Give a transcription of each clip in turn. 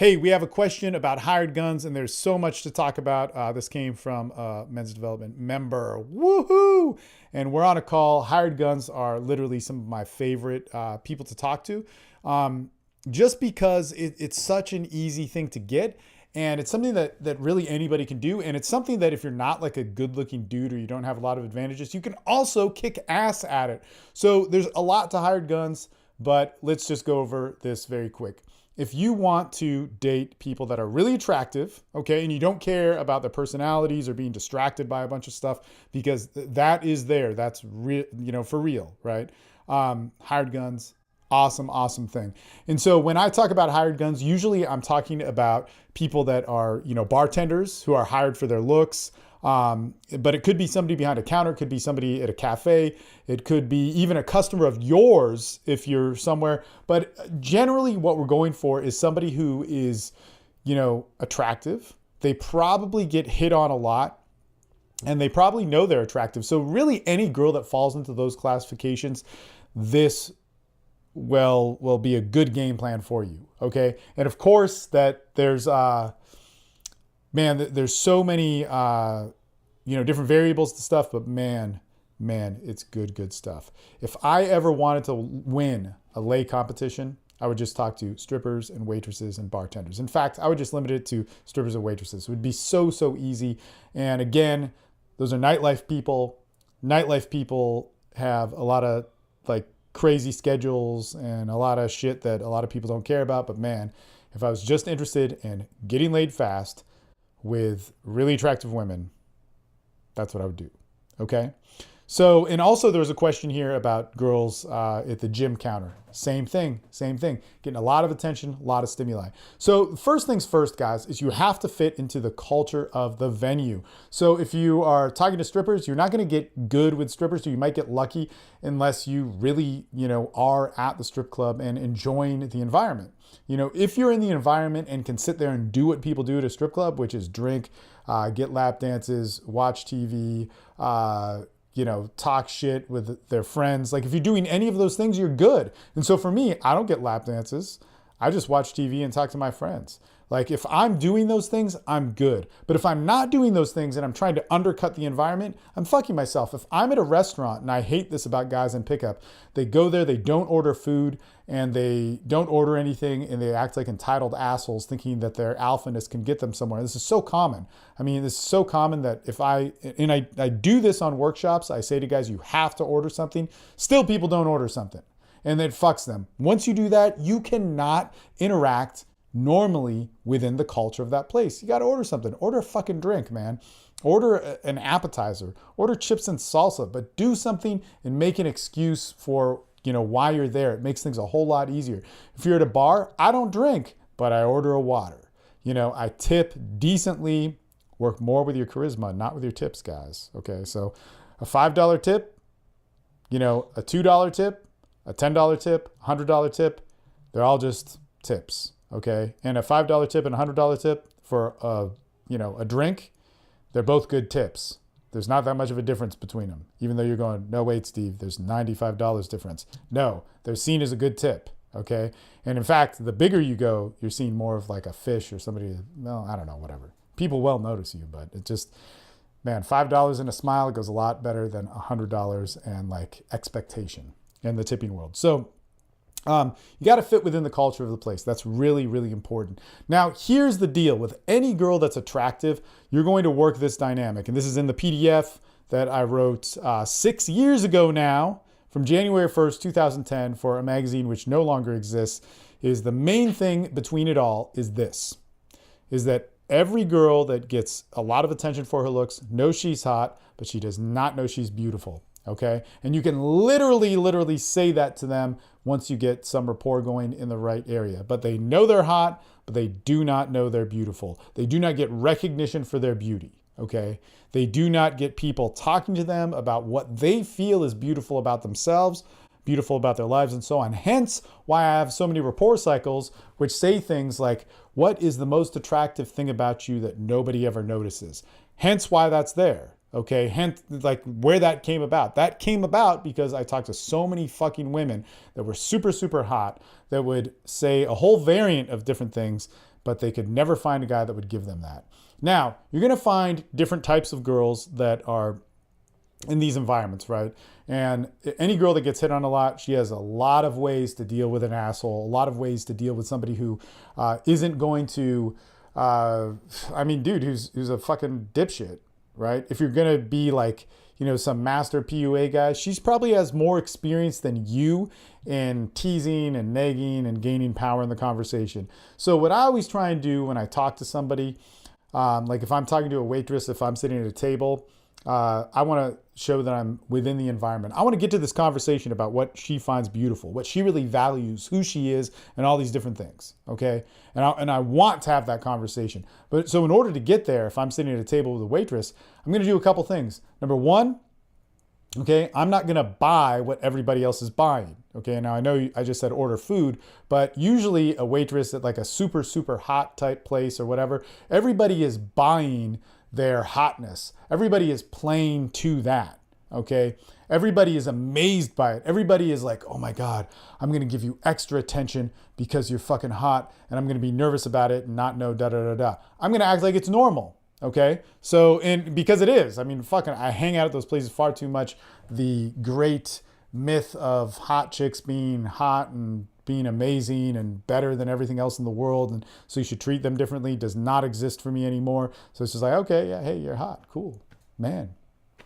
Hey, we have a question about hired guns, and there's so much to talk about. This came from a men's development member. Woohoo! And we're on a call. Hired guns are literally some of my favorite people to talk to, just because it's such an easy thing to get. And it's something that really anybody can do. And it's something that if you're not like a good looking dude or you don't have a lot of advantages, you can also kick ass at it. So there's a lot to hired guns, but let's just go over this very quick. If you want to date people that are really attractive, okay, and you don't care about their personalities or being distracted by a bunch of stuff, because that is there, that's real, for real, right? Hired guns, awesome thing. And so when I talk about hired guns, usually I'm talking about people that are, bartenders who are hired for their looks. But it could be somebody behind a counter, it could be somebody at a cafe, it could be even a customer of yours if you're somewhere. But generally what we're going for is somebody who is, attractive. They probably get hit on a lot and they probably know they're attractive. So really any girl that falls into those classifications, this will be a good game plan for you. Okay. And of course that there's, there's so many, different variables to stuff, but man, it's good stuff. If I ever wanted to win a lay competition, I would just talk to strippers and waitresses and bartenders. In fact, I would just limit it to strippers and waitresses. It would be so easy. And again, those are nightlife people. Nightlife people have a lot of like crazy schedules and a lot of shit that a lot of people don't care about. But man, if I was just interested in getting laid fast with really attractive women, that's what I would do. Okay. So, and also there was a question here about girls at the gym counter. Same thing. Getting a lot of attention, a lot of stimuli. So first things first, guys, is you have to fit into the culture of the venue. So if you are talking to strippers, you're not going to get good with strippers. So you might get lucky unless you really, are at the strip club and enjoying the environment. If you're in the environment and can sit there and do what people do at a strip club, which is drink, get lap dances, watch TV, talk shit with their friends. Like if you're doing any of those things, you're good. And so for me, I don't get lap dances. I just watch TV and talk to my friends. Like if I'm doing those things, I'm good. But if I'm not doing those things and I'm trying to undercut the environment, I'm fucking myself. If I'm at a restaurant, and I hate this about guys in pickup, they go there, they don't order food and they don't order anything and they act like entitled assholes thinking that their alphaness can get them somewhere. This is so common. I mean, this is so common that if I do this on workshops, I say to guys, you have to order something. Still people don't order something and it fucks them. Once you do that, you cannot interact normally within the culture of that place. You got to order something. Order a fucking drink, man. Order an appetizer. Order chips and salsa, but do something and make an excuse for, why you're there. It makes things a whole lot easier. If you're at a bar, I don't drink, but I order a water. I tip decently. Work more with your charisma, not with your tips, guys. Okay, so a $5 tip, a $2 tip, a $10 tip, $100 tip, they're all just tips. Okay. And a $5 tip and a $100 tip for a drink, they're both good tips. There's not that much of a difference between them. Even though you're going, no, wait, Steve, there's $95 difference. No, they're seen as a good tip. Okay. And in fact, the bigger you go, you're seeing more of like a fish or somebody, no, I don't know, whatever. People will notice you, but it just, man, $5 and a smile goes a lot better than $100 and like expectation in the tipping world. So, you got to fit within the culture of the place. That's really important. Now, here's the deal. With any girl that's attractive, you're going to work this dynamic. And this is in the PDF that I wrote 6 years ago now, from January 1st, 2010, for a magazine which no longer exists, is the main thing between it all is this, is that every girl that gets a lot of attention for her looks knows she's hot, but she does not know she's beautiful. Okay. And you can literally say that to them once you get some rapport going in the right area. But they know they're hot, but they do not know they're beautiful. They do not get recognition for their beauty. Okay. They do not get people talking to them about what they feel is beautiful about themselves, beautiful about their lives, and so on. Hence why I have so many rapport cycles which say things like, what is the most attractive thing about you that nobody ever notices? Hence why that's there. Okay, hence like where that came about. That came about because I talked to so many fucking women that were super hot that would say a whole variant of different things, but they could never find a guy that would give them that. Now, you're going to find different types of girls that are in these environments, right? And any girl that gets hit on a lot, she has a lot of ways to deal with an asshole, a lot of ways to deal with somebody who isn't going to, dude, who's a fucking dipshit, right? If you're going to be like, some master PUA guy, she's probably has more experience than you in teasing and negging and gaining power in the conversation. So what I always try and do when I talk to somebody, like if I'm talking to a waitress, if I'm sitting at a table, I want to show that I'm within the environment. I want to get to this conversation about what she finds beautiful, what she really values, who she is, and all these different things. Okay. And I want to have that conversation. But so in order to get there, if I'm sitting at a table with a waitress, I'm going to do a couple things. Number one, okay, I'm not going to buy what everybody else is buying. Okay. Now I know I just said order food, but usually a waitress at like a super, super hot type place or whatever, everybody is buying their hotness. Everybody is playing to that. Okay. Everybody is amazed by it. Everybody is like, oh my God, I'm going to give you extra attention because you're fucking hot, and I'm going to be nervous about it and not know I'm going to act like it's normal. Okay. So, and because it is, I hang out at those places far too much. The great myth of hot chicks being hot and being amazing and better than everything else in the world, and so you should treat them differently, does not exist for me anymore. So it's just like, okay, yeah, hey, you're hot, cool, man,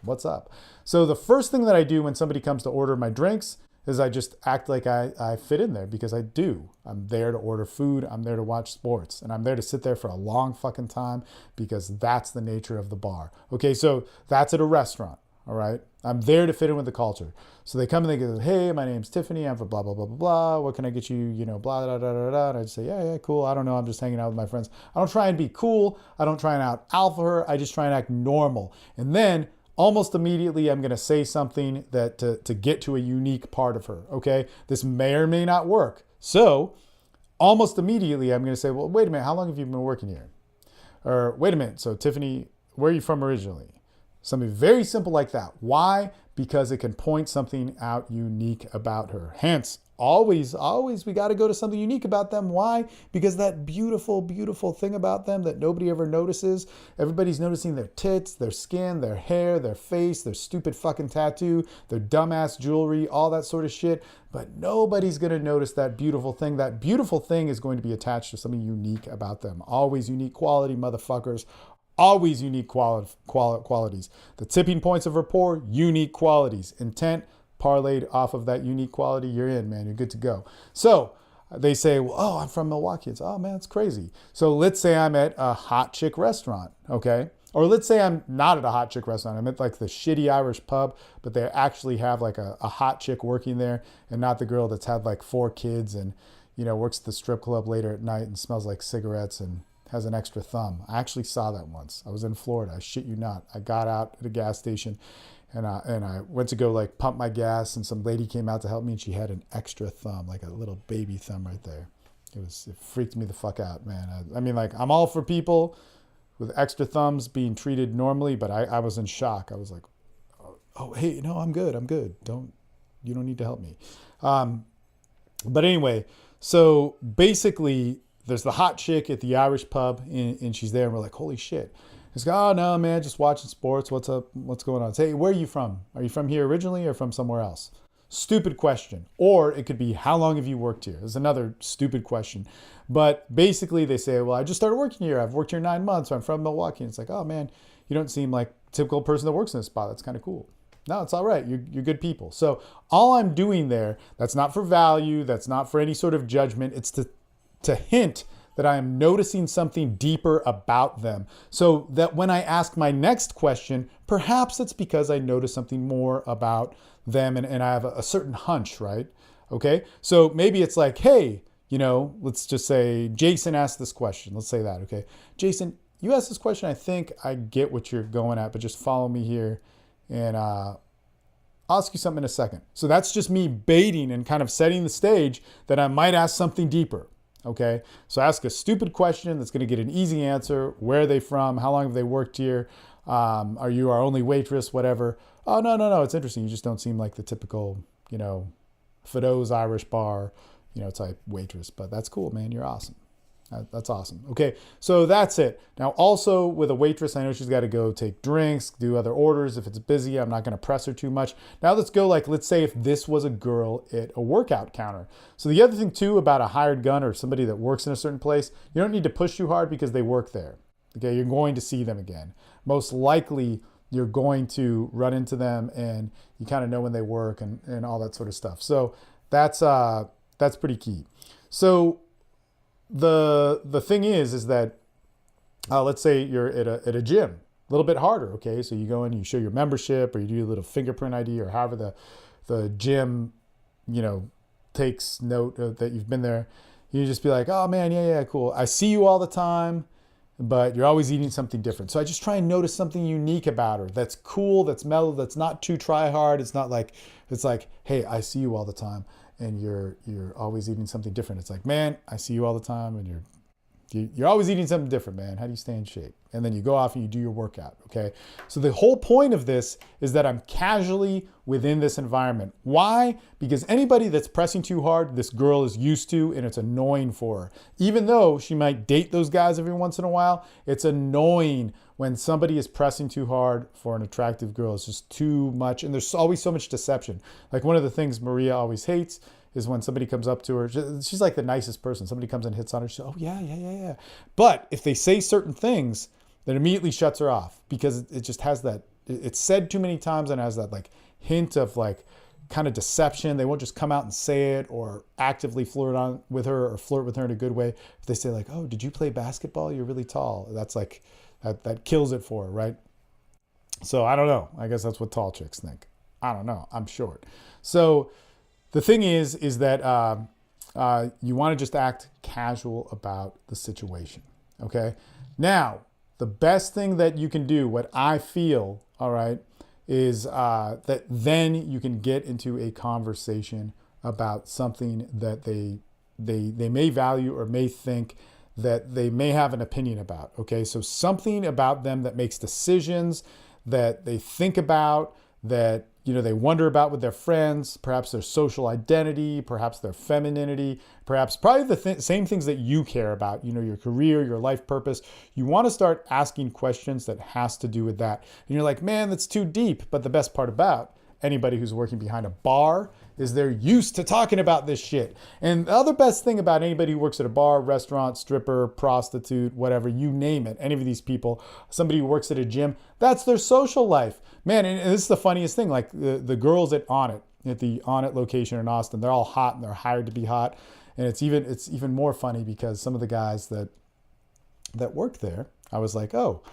what's up? So the first thing that I do when somebody comes to order my drinks is I just act like I fit in there, because I do. I'm there to order food, I'm there to watch sports, and I'm there to sit there for a long fucking time, because that's the nature of the bar. Okay, so that's at a restaurant. All right. I'm there to fit in with the culture. So they come and they go, hey, my name's Tiffany. I'm from blah, blah, blah, blah, blah. What can I get you? Blah, blah, blah, blah, blah. And I just say, yeah, cool. I don't know. I'm just hanging out with my friends. I don't try and be cool. I don't try and out alpha her. I just try and act normal. And then almost immediately, I'm going to say something that to get to a unique part of her. Okay. This may or may not work. So almost immediately, I'm going to say, well, wait a minute. How long have you been working here? Or wait a minute. So Tiffany, where are you from originally? Something very simple like that. Why? Because it can point something out unique about her. Hence, always, we got to go to something unique about them. Why? Because that beautiful, beautiful thing about them that nobody ever notices. Everybody's noticing their tits, their skin, their hair, their face, their stupid fucking tattoo, their dumbass jewelry, all that sort of shit. But nobody's going to notice that beautiful thing. That beautiful thing is going to be attached to something unique about them. Always unique quality, motherfuckers. Always unique qualities. The tipping points of rapport, unique qualities. Intent, parlayed off of that unique quality, you're in, man. You're good to go. So they say, well, oh, I'm from Milwaukee. It's, oh, man, it's crazy. So let's say I'm at a hot chick restaurant, okay? Or let's say I'm not at a hot chick restaurant. I'm at like the shitty Irish pub, but they actually have like a hot chick working there, and not the girl that's had like 4 kids and, works at the strip club later at night and smells like cigarettes and has an extra thumb. I actually saw that once. I was in Florida. I shit you not. I got out at a gas station and I went to go like pump my gas, and some lady came out to help me, and she had an extra thumb, like a little baby thumb right there. It freaked me the fuck out, man. I'm all for people with extra thumbs being treated normally, but I was in shock. I was like, oh, hey, no, I'm good. You don't need to help me. But anyway, so basically, there's the hot chick at the Irish pub, and she's there, and we're like, holy shit. He's like, oh, no, man, just watching sports. What's up? What's going on? Say, hey, where are you from? Are you from here originally or from somewhere else? Stupid question. Or it could be, how long have you worked here? There's another stupid question. But basically, they say, well, I just started working here. I've worked here 9 months. I'm from Milwaukee. And it's like, oh, man, you don't seem like a typical person that works in this spot. That's kind of cool. No, it's all right. You're good people. So all I'm doing there, that's not for value. That's not for any sort of judgment. It's to hint that I am noticing something deeper about them, so that when I ask my next question, perhaps it's because I notice something more about them and I have a certain hunch, right? Okay, so maybe it's like, hey, let's just say Jason asked this question. Let's say that, okay? Jason, you asked this question. I think I get what you're going at, but just follow me here, and I'll ask you something in a second. So that's just me baiting and kind of setting the stage that I might ask something deeper. Okay, so ask a stupid question that's going to get an easy answer. Where are they from? How long have they worked here? Are you our only waitress? Whatever. Oh, no. It's interesting. You just don't seem like the typical, Fido's Irish bar, type waitress. But that's cool, man. You're awesome. That's awesome. Okay, so that's it. Now, also with a waitress, I know she's got to go take drinks, do other orders. If it's busy, I'm not going to press her too much. Now, let's go like, let's say if this was a girl at a workout counter. So the other thing too about a hired gun or somebody that works in a certain place, you don't need to push too hard because they work there. Okay, you're going to see them again. Most likely, you're going to run into them and you kind of know when they work and all that sort of stuff. So that's pretty key. So the thing is that let's say you're at a gym, a little bit harder. Okay, so you go in, you show your membership, or you do a little fingerprint ID, or however the gym, takes note that you've been there. You just be like, oh man, yeah, cool. I see you all the time, but you're always eating something different. So I just try and notice something unique about her. That's cool, that's mellow, that's not too try hard. It's like, hey, I see you all the time and you're always eating something different. It's like, man, I see you all the time and you're always eating something different, man. How do you stay in shape? And then you go off and you do your workout, okay? So the whole point of this is that I'm casually within this environment. Why? Because anybody that's pressing too hard, this girl is used to, and it's annoying for her. Even though she might date those guys every once in a while, it's annoying when somebody is pressing too hard for an attractive girl. It's just too much, and there's always so much deception. Like one of the things Maria always hates is when somebody comes up to her. She's like the nicest person. Somebody comes and hits on her. She's, oh, yeah. But if they say certain things, that immediately shuts her off because it just has that, it's said too many times and has that like hint of like kind of deception. They won't just come out and say it or actively flirt with her in a good way. If they say like, oh, did you play basketball? You're really tall. That's like, that kills it for her, right? So I don't know. I guess that's what tall chicks think. I don't know. I'm short. So the thing is that you want to just act casual about the situation, okay? Now, the best thing that you can do, what I feel, all right, is that then you can get into a conversation about something that they may value or may think that they may have an opinion about, okay? So something about them that makes decisions that they think about, that they wonder about with their friends, perhaps their social identity, perhaps their femininity, perhaps probably the same things that you care about, your career, your life purpose. You want to start asking questions that has to do with that. And you're like, man, that's too deep. But the best part about anybody who's working behind a bar is they're used to talking about this shit. And the other best thing about anybody who works at a bar, restaurant, stripper, prostitute, whatever, you name it, any of these people, somebody who works at a gym, that's their social life. Man, and this is the funniest thing, like the girls at the Onnit location in Austin, they're all hot and they're hired to be hot. And it's even more funny because some of the guys that work there, I was like, oh,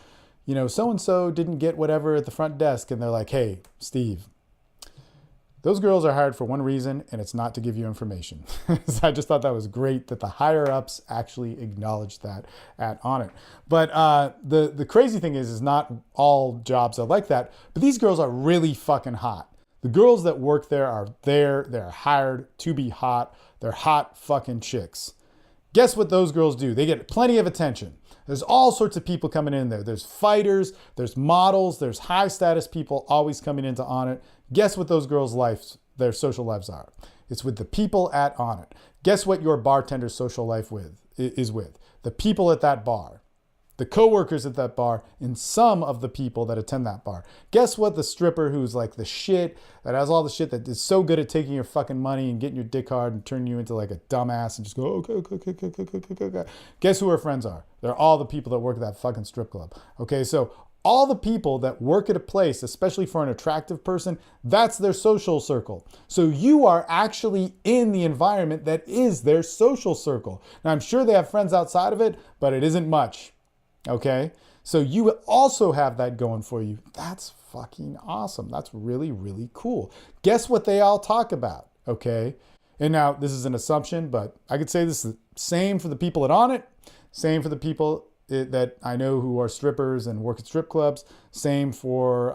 so-and-so didn't get whatever at the front desk. And they're like, hey, Steve, those girls are hired for one reason, and it's not to give you information. So I just thought that was great that the higher-ups actually acknowledged that at Onnit. But the crazy thing is not all jobs are like that, but these girls are really fucking hot. The girls that work there are they're hired to be hot. They're hot fucking chicks. Guess what those girls do? They get plenty of attention. There's all sorts of people coming in there. There's fighters, there's models, there's high status people always coming into Onnit. Guess what those girls' lives, their social lives are? It's with the people at Onnit. Guess what your bartender's social life is with? The people at that bar, the coworkers at that bar, and some of the people that attend that bar. Guess what the stripper who's like the shit, that has all the shit, that is so good at taking your fucking money and getting your dick hard and turning you into like a dumbass and just go, okay. Guess who her friends are? They're all the people that work at that fucking strip club. Okay, so all the people that work at a place, especially for an attractive person, that's their social circle. So you are actually in the environment that is their social circle. Now, I'm sure they have friends outside of it, but it isn't much. Okay? So you also have that going for you. That's fucking awesome. That's really, really cool. Guess what they all talk about? Okay? And now, this is an assumption, but I could say this is the same for the people at Onnit, same for the people that I know who are strippers and work at strip clubs. Same for,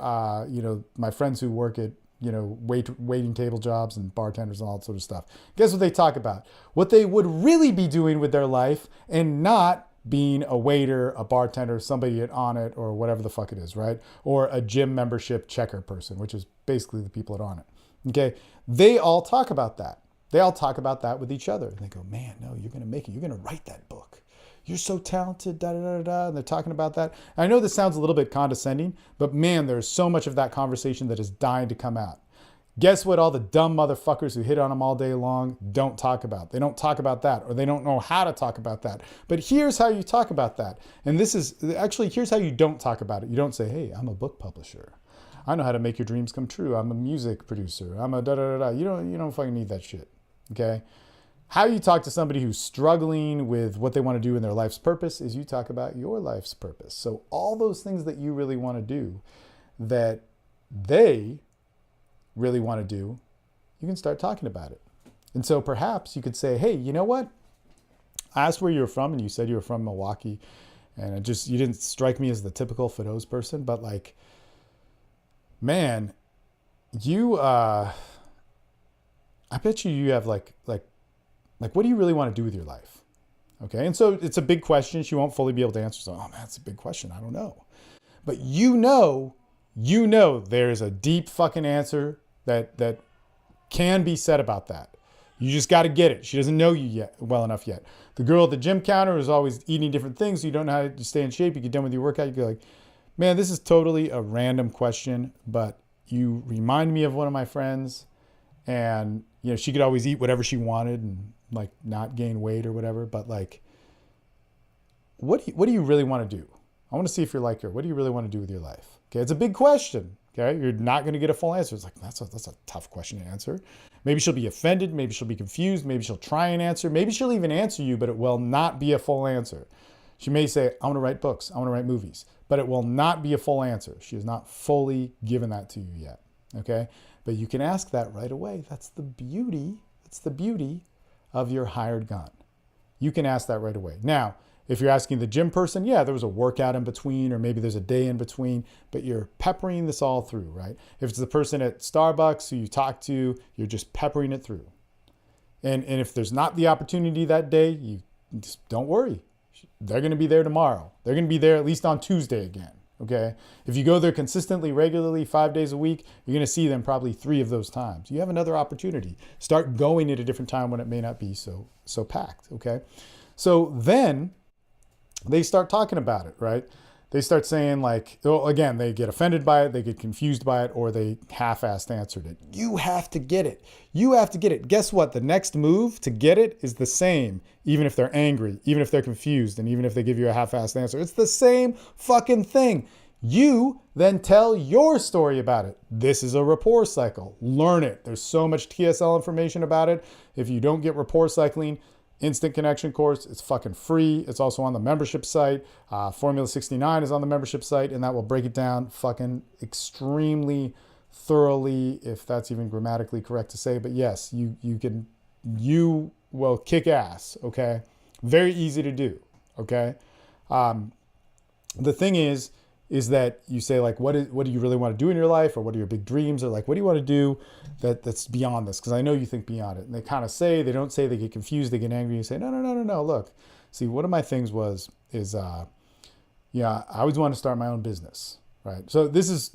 my friends who work at, waiting table jobs and bartenders and all that sort of stuff. Guess what they talk about? What they would really be doing with their life and not being a waiter, a bartender, somebody at Onnit or whatever the fuck it is, right? Or a gym membership checker person, which is basically the people at Onnit. Okay? They all talk about that. They all talk about that with each other. And they go, man, no, you're going to make it. You're going to write that book. you're so talented, da da da da. And they're talking about that. I know this sounds a little bit condescending, but man, there's so much of that conversation that is dying to come out. Guess what all the dumb motherfuckers who hit on them all day long don't talk about? They don't talk about that, or they don't know how to talk about that. But here's how you talk about that. And this is actually, here's how you don't talk about it. You don't say, hey, I'm a book publisher. I know how to make your dreams come true. I'm a music producer. I'm a da da da da. You don't fucking need that shit. Okay? How you talk to somebody who's struggling with what they want to do in their life's purpose is you talk about your life's purpose. So all those things that you really want to do that they really want to do, you can start talking about it. And so perhaps you could say, hey, you know what? I asked where you were from and you said you were from Milwaukee, and you didn't strike me as the typical Fido's person, but like, man, I bet you have like, what do you really want to do with your life? Okay. And so it's a big question. She won't fully be able to answer. So, oh man, that's a big question. I don't know. But you know, there's a deep fucking answer that can be said about that. You just got to get it. She doesn't know you well enough yet. The girl at the gym counter is always eating different things. So you don't know how to stay in shape. You get done with your workout. You go like, man, this is totally a random question, but you remind me of one of my friends, and you know, she could always eat whatever she wanted and like not gain weight or whatever. But like, what do you really want to do? I want to see if you're like her. What do you really want to do with your life? Okay, it's a big question. Okay, you're not going to get a full answer. It's like, that's a tough question to answer. Maybe she'll be offended. Maybe she'll be confused. Maybe she'll try and answer. Maybe she'll even answer you, but it will not be a full answer. She may say, I want to write books. I want to write movies, but it will not be a full answer. She has not fully given that to you yet. Okay, but you can ask that right away. That's the beauty. That's the beauty of your hired gun. You can ask that right away. Now, if you're asking the gym person, yeah, there was a workout in between, or maybe there's a day in between, but you're peppering this all through, right? If it's the person at Starbucks who you talk to, you're just peppering it through. And if there's not the opportunity that day, you just don't worry. They're going to be there tomorrow. They're going to be there at least on Tuesday again, okay? If you go there consistently, regularly, 5 days a week, you're going to see them probably 3 of those times. You have another opportunity. Start going at a different time when it may not be so packed, okay? So then they start talking about it, right? They start saying like, well, again, they get offended by it, they get confused by it, or they half-assed answered it. You have to get it. You have to get it. Guess what? The next move to get it is the same, even if they're angry, even if they're confused, and even if they give you a half-assed answer. It's the same fucking thing. You then tell your story about it. This is a rapport cycle. Learn it. There's so much TSL information about it. If you don't get rapport cycling, Instant Connection course, it's fucking free. It's also on the membership site. Formula 69 is on the membership site, and that will break it down fucking extremely thoroughly, if that's even grammatically correct to say. But yes, you will kick ass, okay? Very easy to do, okay? The thing is that you say like, what do you really want to do in your life? Or what are your big dreams? Or like, what do you want to do that's beyond this? Because I know you think beyond it. And they kind of say, they don't say, they get confused, they get angry. You say, no. Look, see, one of my things is I always wanted to start my own business, right? So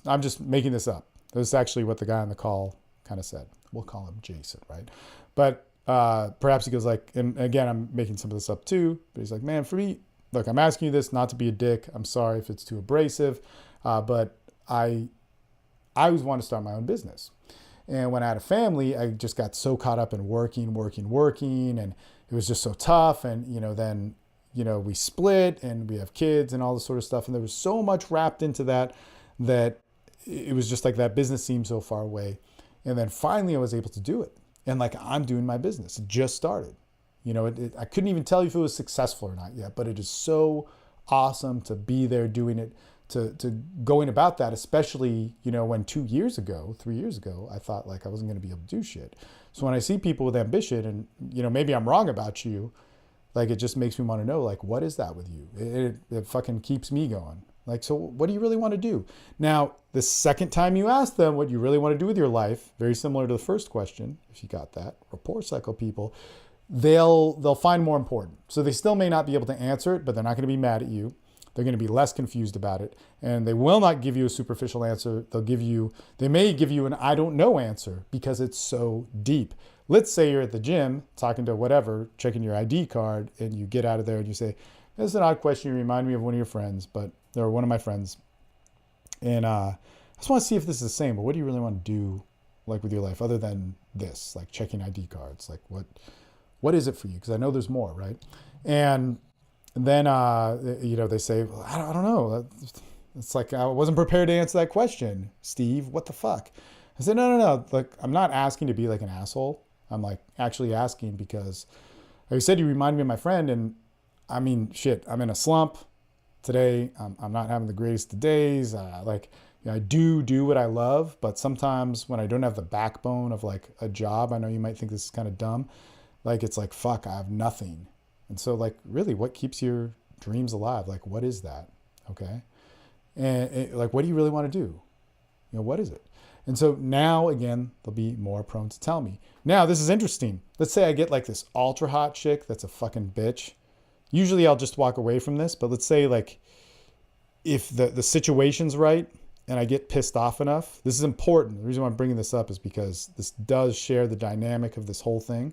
I'm just making this up. This is actually what the guy on the call kind of said. We'll call him Jason, right? But perhaps he goes like, and again, I'm making some of this up too, but he's like, man, for me, look, I'm asking you this not to be a dick. I'm sorry if it's too abrasive, but I always wanted to start my own business. And when I had a family, I just got so caught up in working, and it was just so tough. And, then, we split and we have kids and all this sort of stuff. And there was so much wrapped into that it was just like that business seemed so far away. And then finally I was able to do it. And like, I'm doing my business. It just started. I couldn't even tell you if it was successful or not yet, but it is so awesome to be there doing it, to going about that, especially, when 3 years ago, I thought like I wasn't going to be able to do shit. So when I see people with ambition and, maybe I'm wrong about you, like, it just makes me want to know, like, what is that with you? It fucking keeps me going. Like, so what do you really want to do? Now, the second time you ask them what you really want to do with your life, very similar to the first question, if you got that, rapport cycle people, they'll find more important. So they still may not be able to answer it, but they're not going to be mad at you. They're going to be less confused about it. And they will not give you a superficial answer. They may give you an I don't know answer because it's so deep. Let's say you're at the gym talking to whatever, checking your ID card, and you get out of there and you say, It's an odd question. You remind me of one of your friends, but they're one of my friends. And I just want to see if this is the same, but what do you really want to do like with your life other than this, like checking ID cards? Like what is it for you? Because I know there's more, right? And then, they say, well, I don't know. It's like, I wasn't prepared to answer that question, Steve. What the fuck? I said, no. Like, I'm not asking to be like an asshole. I'm like actually asking because, like I said, you remind me of my friend. And I mean, shit, I'm in a slump today. I'm not having the greatest of days. I do what I love. But sometimes when I don't have the backbone of like a job, I know you might think this is kind of dumb. Like, it's like, fuck, I have nothing. And so, like, really, what keeps your dreams alive? Like, what is that? Okay. And like, what do you really want to do? What is it? And so now, again, they'll be more prone to tell me. Now, this is interesting. Let's say I get like this ultra hot chick that's a fucking bitch. Usually I'll just walk away from this. But let's say, like, if the situation's right and I get pissed off enough, this is important. The reason why I'm bringing this up is because this does share the dynamic of this whole thing.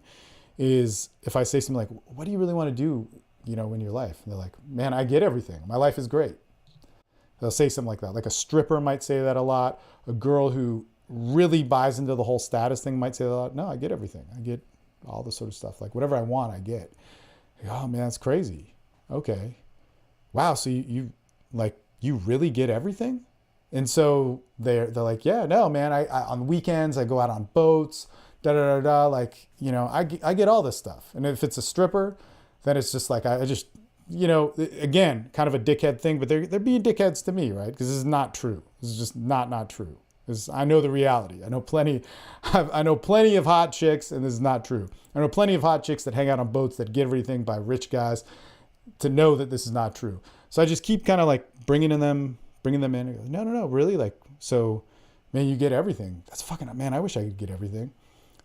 Is if I say something like, what do you really want to do, in your life? And they're like, man, I get everything. My life is great. They'll say something like that. Like a stripper might say that a lot. A girl who really buys into the whole status thing might say that a lot. No, I get everything. I get all this sort of stuff. Like whatever I want, I get. Oh man, that's crazy. Okay. Wow. So you really get everything? And so they're like, yeah, no, man, I on weekends, I go out on boats, like, I get all this stuff. And if it's a stripper, then it's just like, I just, again, kind of a dickhead thing, but they're being dickheads to me, right? Because this is not true. This is just not true. I know the reality. I know plenty of hot chicks, and this is not true. I know plenty of hot chicks that hang out on boats that get everything by rich guys to know that this is not true. So I just keep kind of like bringing them in. And go, no, really? Like, so, man, you get everything. That's fucking, man, I wish I could get everything.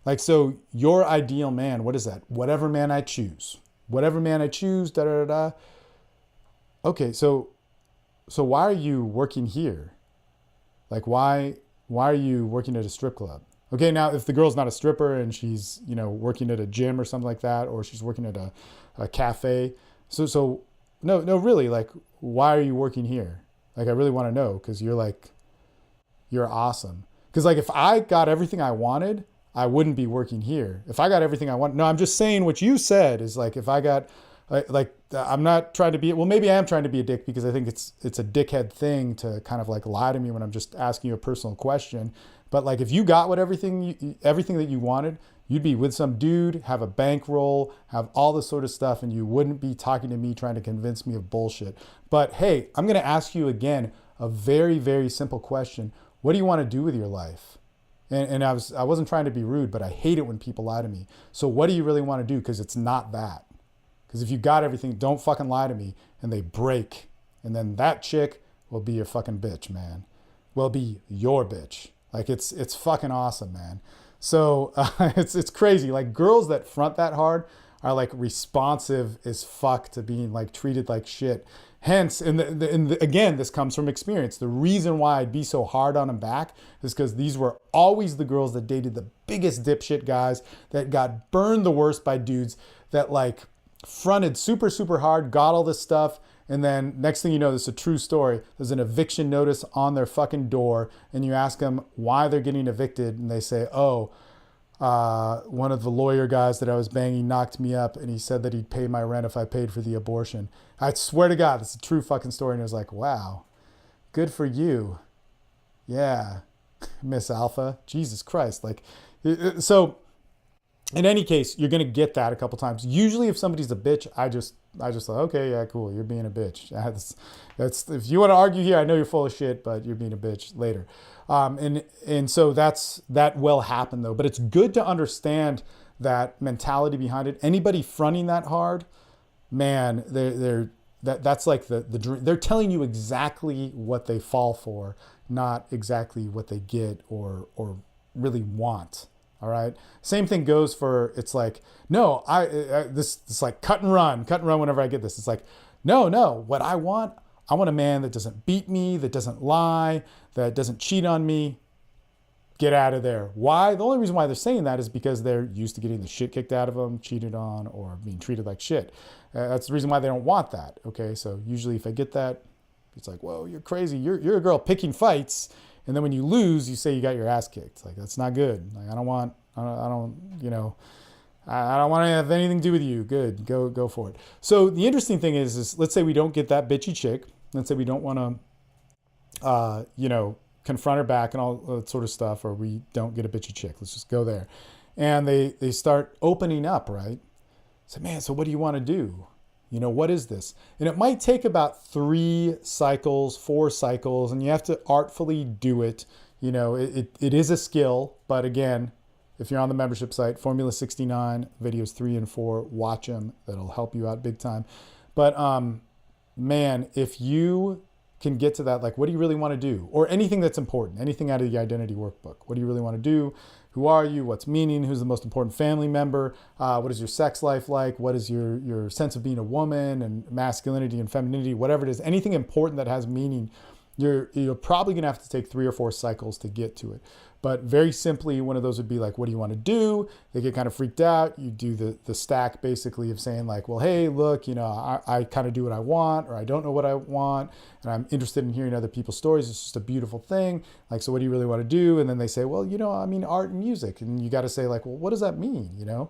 Like, so your ideal man, what is that? Whatever man I choose. Whatever man I choose, Okay, so why are you working here? Like, why are you working at a strip club? Okay, now, if the girl's not a stripper and she's, working at a gym or something like that, or she's working at a cafe. So no, really, like, why are you working here? Like, I really want to know, because you're awesome. Because, like, if I got everything I wanted, I wouldn't be working here. If I got everything I want, no, I'm just saying what you said is like, if I got, I'm not trying to be, well, maybe I am trying to be a dick because I think it's a dickhead thing to kind of like lie to me when I'm just asking you a personal question. But like, if you got everything that you wanted, you'd be with some dude, have a bankroll, have all this sort of stuff, and you wouldn't be talking to me trying to convince me of bullshit. But hey, I'm going to ask you again a very, very simple question. What do you want to do with your life? And I wasn't trying to be rude, but I hate it when people lie to me. So what do you really want to do? Because it's not that. Because if you got everything, don't fucking lie to me. And they break. And then that chick will be your fucking bitch, man. Will be your bitch. Like, it's fucking awesome, man. So it's crazy. Like, girls that front that hard are like responsive as fuck to being like treated like shit. Hence, again, this comes from experience. The reason why I'd be so hard on them back is because these were always the girls that dated the biggest dipshit guys that got burned the worst by dudes that like fronted super, super hard, got all this stuff. And then next thing you know, this is a true story. There's an eviction notice on their fucking door. And you ask them why they're getting evicted. And they say, one of the lawyer guys that I was banging knocked me up and he said that he'd pay my rent if I paid for the abortion. I swear to God, it's a true fucking story. And it was like, wow, good for you. Yeah, Miss Alpha. Jesus Christ. Like, so in any case, you're going to get that a couple times. Usually if somebody's a bitch, I just like, okay, yeah, cool. You're being a bitch. That's if you want to argue here, I know you're full of shit, but you're being a bitch later. And so that will happen though, but it's good to understand that mentality behind it. Anybody fronting that hard, man, that's like the dream. They're telling you exactly what they fall for, not exactly what they get or really want. All right. Same thing goes for, it's like, no, this like cut and run whenever I get this. It's like, no, what I want a man that doesn't beat me, that doesn't lie, that doesn't cheat on me. get out of there. Why? The only reason why they're saying that is because they're used to getting the shit kicked out of them, cheated on, or being treated like shit. That's the reason why they don't want that. Okay, so usually if I get that, it's like, whoa, you're crazy. You're a girl picking fights, and then when you lose, you say you got your ass kicked. Like, that's not good. Like, I don't want to have anything to do with you. Good, go for it. So the interesting thing is let's say we don't get that bitchy chick. Let's say we don't want to, confront her back and all that sort of stuff, or we don't get a bitchy chick. Let's just go there. And they start opening up, right? So, man, so what do you want to do? What is this? And it might take about 4 cycles, and you have to artfully do it. It is a skill, but again, if you're on the membership site, Formula 69, videos 3 and 4, watch them. That'll help you out big time. But man, if you can get to that, like, what do you really want to do? Or anything that's important, anything out of the identity workbook. What do you really want to do? Who are you? What's meaning? Who's the most important family member? What is your sex life like? What is your sense of being a woman and masculinity and femininity? Whatever it is, anything important that has meaning, you're probably going to have to take 3 or 4 cycles to get to it. But very simply, one of those would be like, what do you want to do? They get kind of freaked out. You do the stack basically of saying like, well, hey, look, I kind of do what I want, or I don't know what I want, and I'm interested in hearing other people's stories. It's just a beautiful thing. Like, so what do you really want to do? And then they say, well, art and music. And you got to say like, well, what does that mean?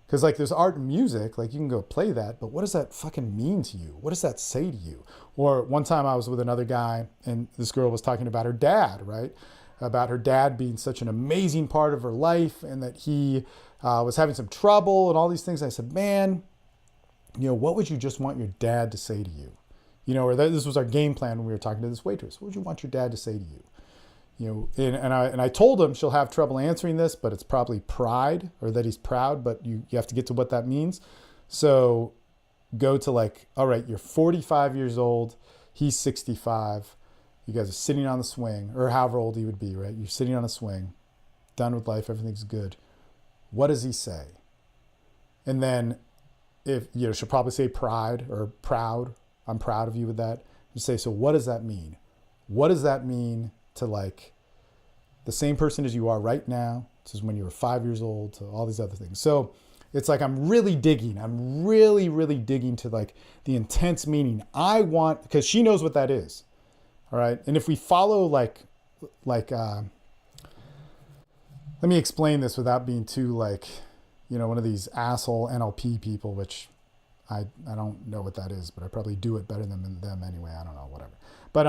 Because like there's art and music, like you can go play that, but what does that fucking mean to you? What does that say to you? Or one time I was with another guy and this girl was talking about her dad, right? About her dad being such an amazing part of her life and that he was having some trouble and all these things. I said, man, what would you just want your dad to say to you? Or this was our game plan when we were talking to this waitress. What would you want your dad to say to you? And I told him she'll have trouble answering this, but it's probably pride, or that he's proud, but you have to get to what that means. So go to like, all right, you're 45 years old, he's 65. You guys are sitting on the swing, or however old he would be, right? You're sitting on a swing, done with life, everything's good. What does he say? And then if, she'll probably say pride or proud. I'm proud of you with that. You say, so what does that mean? What does that mean to like the same person as you are right now? This is when you were 5 years old, to all these other things. So it's like, I'm really digging. I'm really, really digging to like the intense meaning. Because she knows what that is. All right. And if we follow let me explain this without being too like, one of these asshole NLP people, which I don't know what that is, but I probably do it better than them anyway. I don't know, whatever. But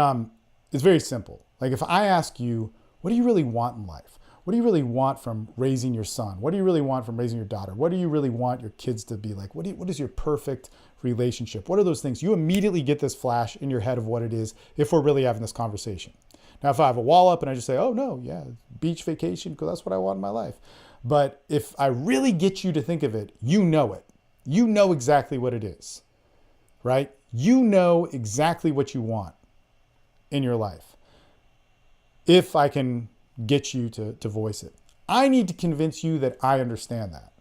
it's very simple. Like if I ask you, what do you really want in life? What do you really want from raising your son? What do you really want from raising your daughter? What do you really want your kids to be like? What is your perfect relationship? What are those things? You immediately get this flash in your head of what it is if we're really having this conversation. Now, if I have a wall up and I just say, oh no, yeah, beach vacation, because that's what I want in my life. But if I really get you to think of it, you know it. You know exactly what it is, right? You know exactly what you want in your life. If I can get you to voice it. I need to convince you that I understand that.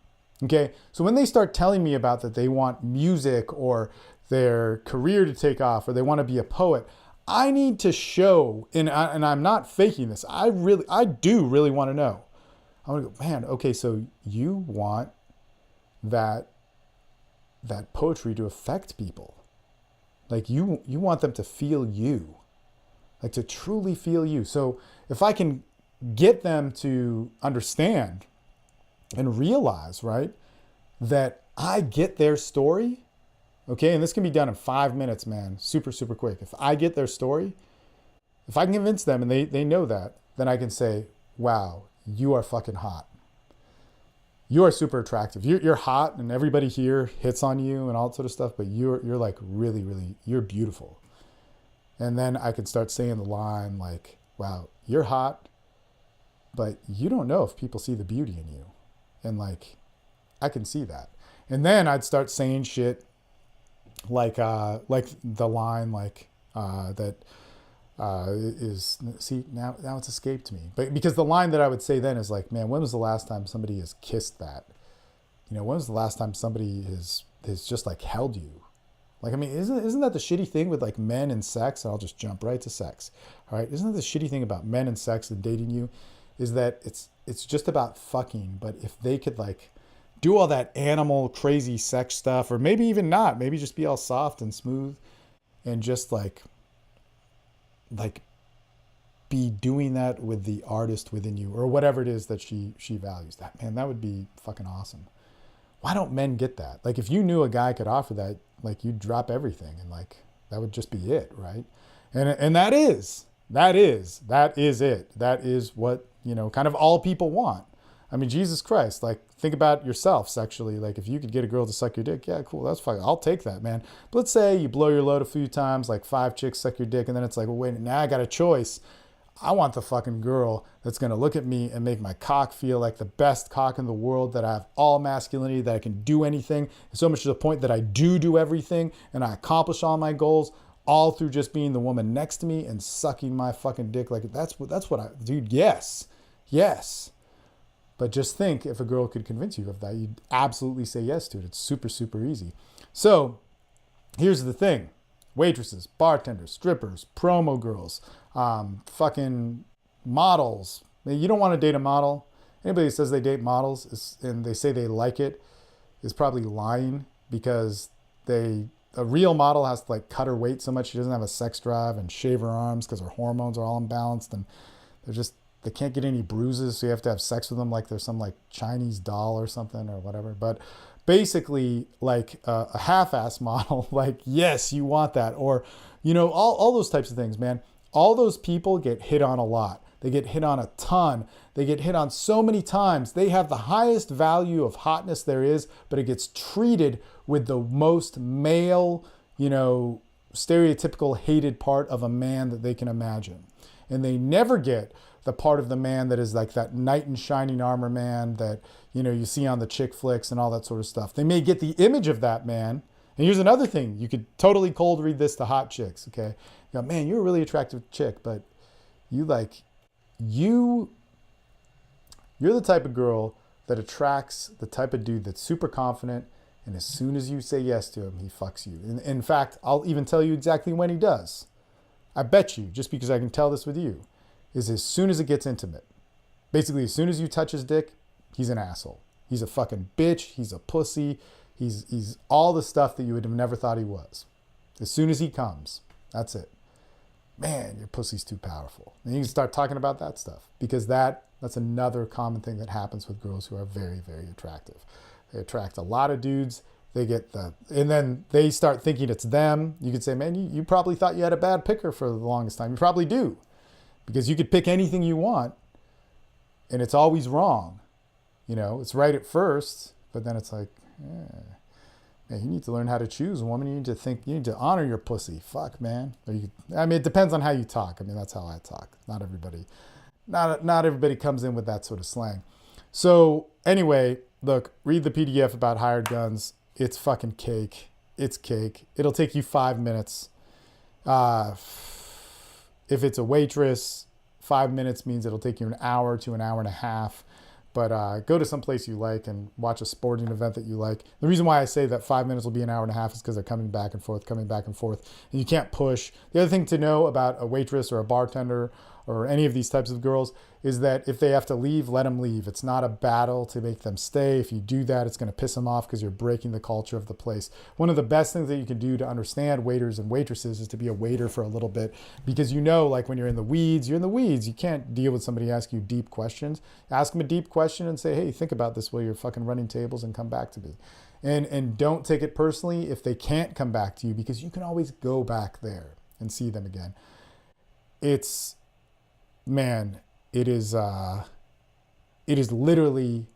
Okay? So when they start telling me about that they want music or their career to take off or they want to be a poet, I need to show, and I'm not faking this, I do really want to know. I want to go, man, okay, so you want that poetry to affect people. Like you want them to feel you. Like to truly feel you. So if I can get them to understand and realize, right, that I get their story, okay, and this can be done in 5 minutes, man, super, super quick. If I get their story, if I can convince them and they know that, then I can say, wow, you are fucking hot. You are super attractive. You're hot and everybody here hits on you and all that sort of stuff, but you're like really, really, you're beautiful. And then I can start saying the line like, wow, you're hot, but you don't know if people see the beauty in you. And like, I can see that. And then I'd start saying shit like the line that is, see, now it's escaped me. But because the line that I would say then is like, man, when was the last time somebody has kissed that? When was the last time somebody has just like held you? Like, I mean, isn't that the shitty thing with like men and sex? And I'll just jump right to sex. All right. Isn't that the shitty thing about men and sex and dating you? is that it's just about fucking. But if they could like do all that animal crazy sex stuff, or maybe even not, maybe just be all soft and smooth and just like be doing that with the artist within you or whatever it is that she values, that, man, that would be fucking awesome. Why don't men get that? Like, if you knew a guy could offer that, like, you'd drop everything and like that would just be it, right? And that is it. That is what, you know, kind of all people want. I mean, Jesus Christ, like, think about yourself sexually. Like, if you could get a girl to suck your dick, yeah, cool, that's fine. I'll take that, man. But let's say you blow your load a few times, like 5 chicks suck your dick, and then it's like, well, wait, now I got a choice. I want the fucking girl that's going to look at me and make my cock feel like the best cock in the world, that I have all masculinity, that I can do anything, so much to the point that I do everything, and I accomplish all my goals, all through just being the woman next to me and sucking my fucking dick. Like, that's what I, dude, yes. But just think, if a girl could convince you of that, you'd absolutely say yes to it. It's super, super easy. So here's the thing. Waitresses, bartenders, strippers, promo girls, fucking models. You don't want to date a model. Anybody who says they date models and they say they like it is probably lying, because a real model has to like cut her weight so much she doesn't have a sex drive, and shave her arms because her hormones are all imbalanced, and they can't get any bruises, so you have to have sex with them like they're some like Chinese doll or something or whatever. But basically, like a half-ass model, like, yes, you want that. Or, you know, all those types of things, man. All those people get hit on a lot. They get hit on a ton. They get hit on so many times. They have the highest value of hotness there is, but it gets treated with the most male, you know, stereotypical hated part of a man that they can imagine. And they never get the part of the man that is like that knight in shining armor man that, you know, you see on the chick flicks and all that sort of stuff. They may get the image of that man. And here's another thing. You could totally cold read this to hot chicks, okay? You go, man, you're a really attractive chick, but you're the type of girl that attracts the type of dude that's super confident, and as soon as you say yes to him, he fucks you. In fact, I'll even tell you exactly when he does. I bet you, just because I can tell this with you, is as soon as it gets intimate. Basically, as soon as you touch his dick, he's an asshole. He's a fucking bitch. He's a pussy. He's all the stuff that you would have never thought he was. As soon as he comes, that's it. Man, your pussy's too powerful. And you can start talking about that stuff, because that's another common thing that happens with girls who are very, very attractive. They attract a lot of dudes. And then they start thinking it's them. You could say, man, you probably thought you had a bad picker for the longest time. You probably do. Because you could pick anything you want, and it's always wrong. You know, it's right at first, but then it's like, man, you need to learn how to choose a woman. You need to honor your pussy. Fuck, man. It depends on how you talk. I mean, that's how I talk. Not everybody comes in with that sort of slang. So anyway, look, read the PDF about hired guns. It's fucking cake. It's cake. It'll take you 5 minutes. If it's a waitress, 5 minutes means it'll take you an hour to an hour and a half. But go to some place you like and watch a sporting event that you like. The reason why I say that 5 minutes will be an hour and a half is because they're coming back and forth. And you can't push. The other thing to know about a waitress or a bartender or any of these types of girls is that if they have to leave, let them leave. It's not a battle to make them stay. If you do that, it's going to piss them off because you're breaking the culture of the place. One of the best things that you can do to understand waiters and waitresses is to be a waiter for a little bit, because, you know, like when you're in the weeds, you're in the weeds. You can't deal with somebody asking you deep questions. Ask them a deep question and say, hey, think about this while you're fucking running tables and come back to me. And don't take it personally if they can't come back to you, because you can always go back there and see them again. It is literally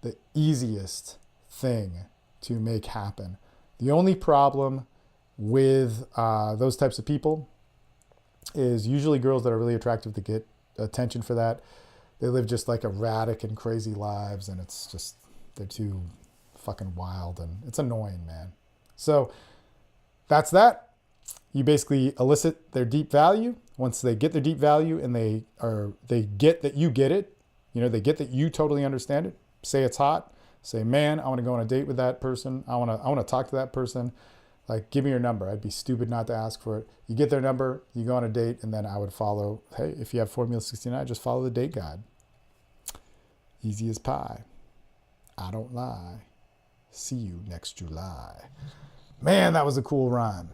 the easiest thing to make happen. The only problem with those types of people is usually girls that are really attractive to get attention for that. They live just like erratic and crazy lives, and it's just, they're too fucking wild, and it's annoying, man. So that's that. You basically elicit their deep value. Once they get their deep value and they get that you get it, you know, they get that you totally understand it. Say it's hot. Say, man, I want to go on a date with that person. I want to talk to that person. Like, give me your number. I'd be stupid not to ask for it. You get their number, you go on a date, and then I would follow. Hey, if you have Formula 69, just follow the date guide. Easy as pie. I don't lie. See you next July. Man, that was a cool rhyme.